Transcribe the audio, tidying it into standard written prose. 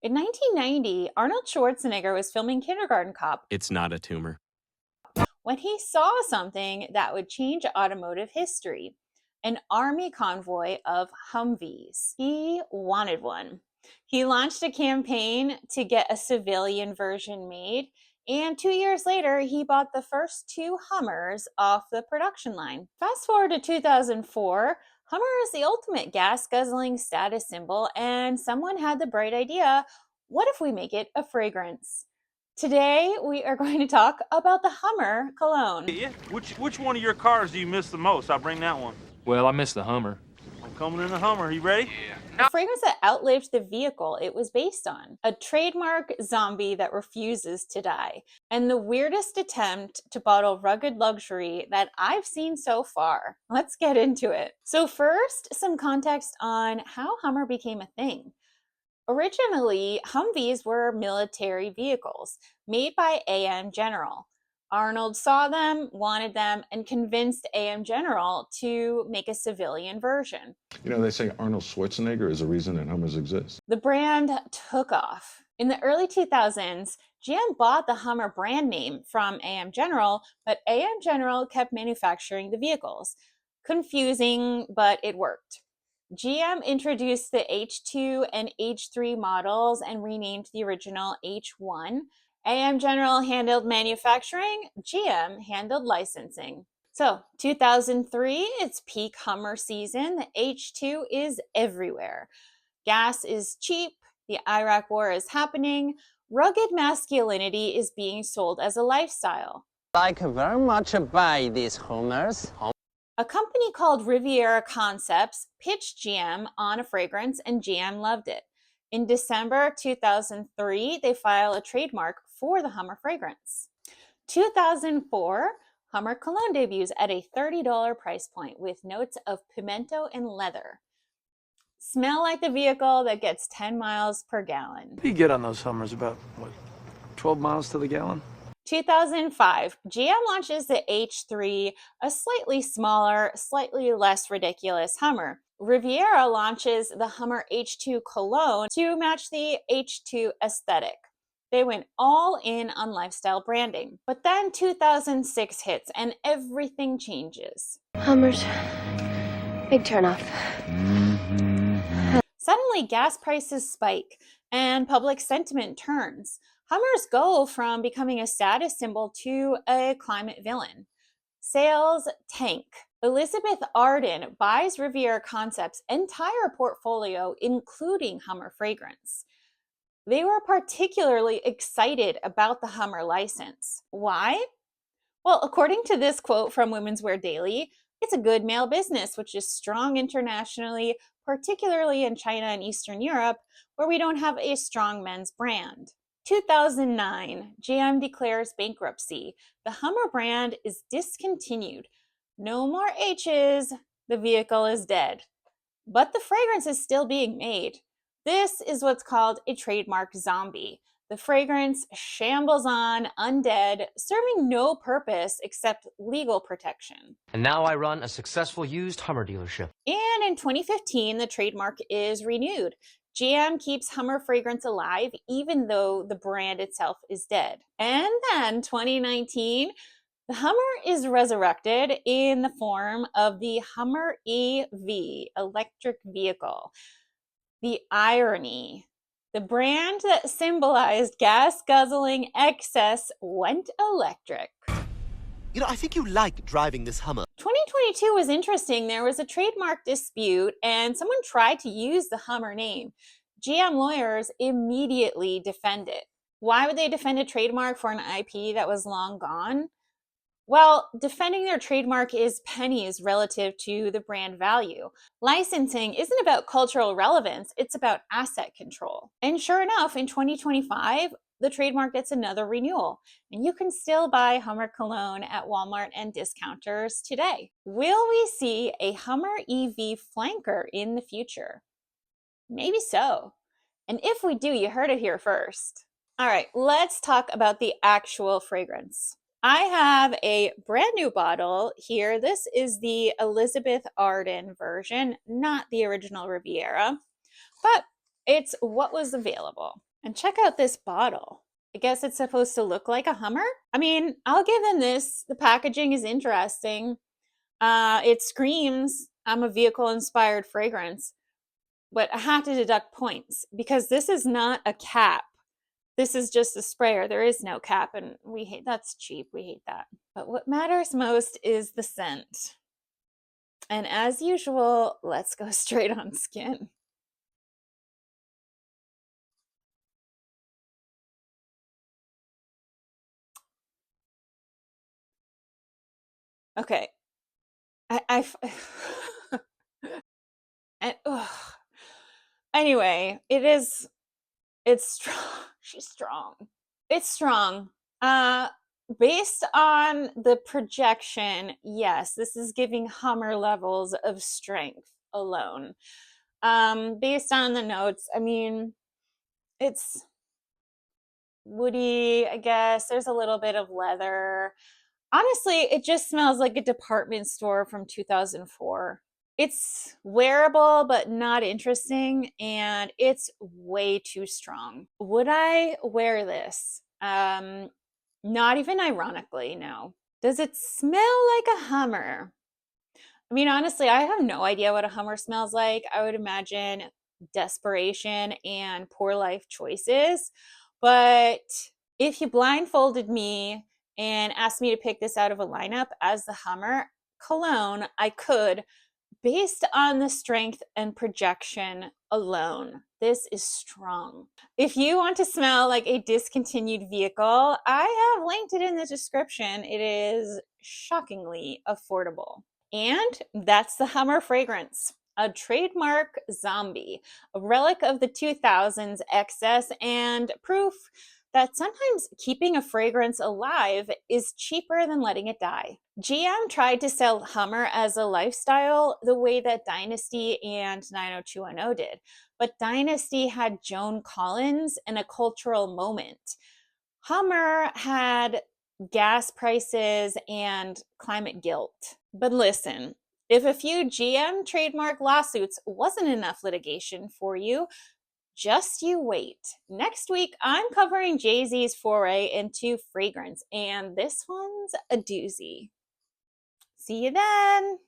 In 1990, Arnold Schwarzenegger was filming Kindergarten Cop It's not a tumor. when he saw something that would change automotive history: an army convoy of Humvees. He wanted one. He launched a campaign to get a civilian version made, and 2 years later, he bought the first two Hummers off the production line. Fast forward to 2004, Hummer is the ultimate gas guzzling status symbol, and someone had the bright idea: what if we make it a fragrance? Today, we are going to talk about the Hummer cologne. Yeah. Which one of your cars do you miss the most? I'll bring that one. Well, I miss the Hummer. I'm coming in the Hummer. You ready? A fragrance that outlived the vehicle it was based on. A trademark zombie that refuses to die. And the weirdest attempt to bottle rugged luxury that I've seen so far. Let's get into it. So first, some context on how Hummer became a thing. Originally, Humvees were military vehicles made by AM General. Arnold saw them, wanted them, and convinced AM General to make a civilian version. You know, they say Arnold Schwarzenegger is the reason that Hummers exist. The brand took off. In the early 2000s, GM bought the Hummer brand name from AM General, but AM General kept manufacturing the vehicles. Confusing, but it worked. GM introduced the H2 and H3 models and renamed the original H1. AM General handled manufacturing, GM handled licensing. So, 2003, it's peak Hummer season. The H2 is everywhere. Gas is cheap, the Iraq War is happening, rugged masculinity is being sold as a lifestyle. Like very much buy these Hummers. A company called Riviera Concepts pitched GM on a fragrance, and GM loved it. In December 2003, they filed a trademark for the Hummer fragrance. 2004, Hummer Cologne debuts at a $30 price point with notes of pimento and leather. Smell like the vehicle that gets 10 miles per gallon. What do you get on those Hummers? About, what, 12 miles to the gallon? 2005, GM launches the H3, a slightly smaller, slightly less ridiculous Hummer. Riviera launches the Hummer H2 Cologne to match the H2 aesthetic. They went all in on lifestyle branding. But then 2006 hits and everything changes. Hummers. Big turnoff. Suddenly, gas prices spike and public sentiment turns. Hummers go from becoming a status symbol to a climate villain. Sales tank. Elizabeth Arden buys Riviera Concepts' entire portfolio, including Hummer fragrance. They were particularly excited about the Hummer license. Why? Well, according to this quote from Women's Wear Daily, it's a good male business, which is strong internationally, particularly in China and Eastern Europe, where we don't have a strong men's brand. 2009, GM declares bankruptcy. The Hummer brand is discontinued. No more H's, the vehicle is dead. But the fragrance is still being made. This is what's called a trademark zombie. The fragrance shambles on, undead, serving no purpose except legal protection. And now I run a successful used Hummer dealership. And in 2015, the trademark is renewed. GM keeps Hummer fragrance alive even though the brand itself is dead. And then 2019, the Hummer is resurrected in the form of the Hummer EV, electric vehicle. The irony. The brand that symbolized gas-guzzling excess went electric. You know, I think you like driving this Hummer. 2022 was interesting. There was a trademark dispute, and someone tried to use the Hummer name. GM lawyers immediately defend it. Why would they defend a trademark for an IP that was long gone? Well, defending their trademark is pennies relative to the brand value. Licensing isn't about cultural relevance, it's about asset control. And sure enough, in 2025, the trademark gets another renewal, and you can still buy Hummer Cologne at Walmart and discounters today. Will we see a Hummer EV flanker in the future? Maybe so. And if we do, you heard it here first. All right, let's talk about the actual fragrance. I have a brand new bottle here. This is the Elizabeth Arden version, not the original Riviera, but it's what was available. And check out this bottle. I guess it's supposed to look like a Hummer. I mean, I'll give in this. The packaging is interesting. It screams, I'm a vehicle-inspired fragrance. But I have to deduct points because this is not a cap. This is just a sprayer. There is no cap, and we hate that's cheap. We hate that. But what matters most is the scent. And as usual, let's go straight on skin. Okay. I and, anyway, it's strong. She's strong. It's strong. Based on the projection, yes, this is giving Hummer levels of strength alone. Based on the notes, I mean, it's woody, I guess. There's a little bit of leather. Honestly, it just smells like a department store from 2004. It's wearable, but not interesting, and it's way too strong. Would I wear this? Not even ironically, no. Does it smell like a Hummer? I mean, honestly, I have no idea what a Hummer smells like. I would imagine desperation and poor life choices. But if you blindfolded me and asked me to pick this out of a lineup as the Hummer cologne, I could, based on the strength and projection alone. This is strong. If you want to smell like a discontinued vehicle, I have linked it in the description. It is shockingly affordable. And that's the Hummer fragrance, a trademark zombie, a relic of the 2000s excess and proof that sometimes keeping a fragrance alive is cheaper than letting it die. GM tried to sell Hummer as a lifestyle the way that Dynasty and 90210 did, but Dynasty had Joan Collins and a cultural moment. Hummer had gas prices and climate guilt. But listen, if a few GM trademark lawsuits wasn't enough litigation for you, just you wait. Next week, I'm covering Jay-Z's foray into fragrance, and this one's a doozy. See you then.